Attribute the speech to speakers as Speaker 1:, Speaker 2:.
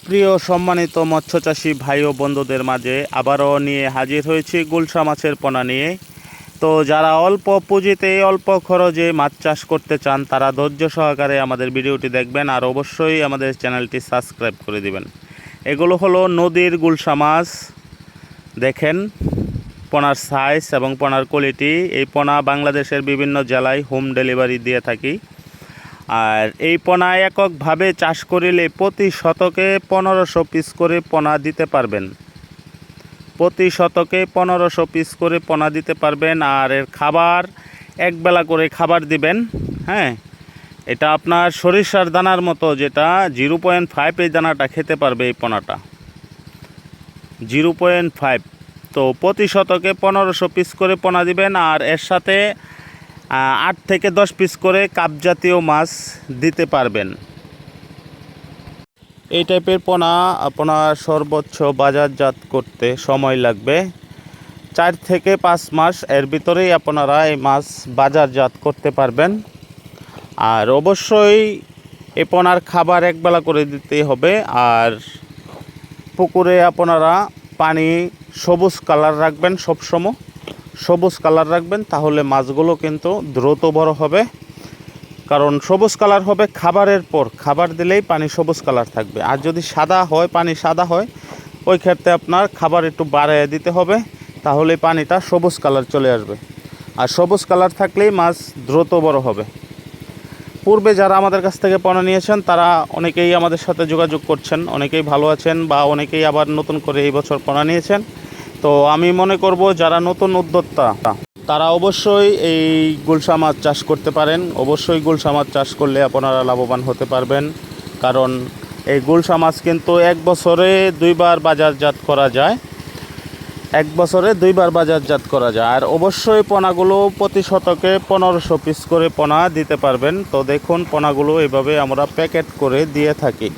Speaker 1: প্রিয় সম্মানিত মৎস্যচাষী ভাই ও বন্ধুদের মাঝে আবারও নিয়ে হাজির হয়েছি গুলশা মাছের পোনা নিয়ে। তো যারা অল্প পুঁজিতে অল্প খরচে মাছ চাষ করতে চান তারা ধৈর্য সহকারে আমাদের ভিডিওটি দেখবেন আর অবশ্যই আমাদের চ্যানেলটি সাবস্ক্রাইব করে দিবেন। এগুলো হলো নদীর গুলশা মাছ। দেখেন পোনার সাইজ এবং পোনার কোয়ালিটি। এই পোনা বাংলাদেশের বিভিন্ন জেলায় হোম ডেলিভারি দিয়ে থাকি। আর এই পোনা এককভাবে চাষ করিলে প্রতি শতকে 1500 পিস করে পোনা দিতে পারবেন। প্রতি শতকে 1500 পিস করে পোনা দিতে পারবেন। আর এর খাবার একবেলা করে খাবার দিবেন। হ্যাঁ, এটা আপনার সরিষার দানার মতো, যেটা 0.5 এই দানাটা খেতে পারবে এই পোনাটা 0.5। তো প্রতি শতকে 1500 পিস করে পোনা দিবেন। আর এর সাথে 8 থেকে 10 পিস করে কাপ জাতীয় মাছ দিতে পারবেন। এই টাইপের পোনা আপনার সর্বোচ্চ বাজারজাত করতে সময় লাগবে 4 থেকে 5 মাস। এর ভিতরেই আপনারা এই মাছ বাজারজাত করতে পারবেন। আর অবশ্যই এই পোনার খাবার একবেলা করে দিতে হবে। আর পুকুরে আপনারা পানি সবুজ কালার রাখবেন, সবসময় সবুজ কালার রাখবেন, তাহলে মাছগুলো কিন্তু দ্রুত বড় হবে। কারণ সবুজ কালার হবে খাবারের পর, খাবার দিলেই পানি সবুজ কালার থাকবে। আর যদি সাদা হয়, পানি সাদা হয়, ওই ক্ষেত্রে আপনার খাবার একটু বাড়িয়ে দিতে হবে, তাহলে পানিটা সবুজ কালার চলে আসবে। আর সবুজ কালার থাকলেই মাছ দ্রুত বড় হবে। পূর্বে যারা আমাদের কাছ থেকে পোনা নিয়েছেন তারা অনেকেই আমাদের সাথে যোগাযোগ করছেন, অনেকেই ভালো আছেন, বা অনেকেই আবার নতুন করে এই বছর পোনা নিয়েছেন। তো আমি মনে করব যারা নতুন উদ্যোক্তা তারা অবশ্যই এই গুলশা মাছ চাষ করতে পারেন। অবশ্যই গুলশা মাছ চাষ করলে আপনারা লাভবান হতে পারবেন। কারণ এই গুলশা মাছ কিন্তু এক বছরে 2 বার বাজারজাত করা যায়, 1 বছরে 2 বার বাজারজাত করা যায়। আর অবশ্যই পোনাগুলো প্রতি শতকে 1500 পিস করে পোনা দিতে পারবেন। তো দেখুন পোনাগুলো এভাবে আমরা প্যাকেট করে দিয়ে থাকি।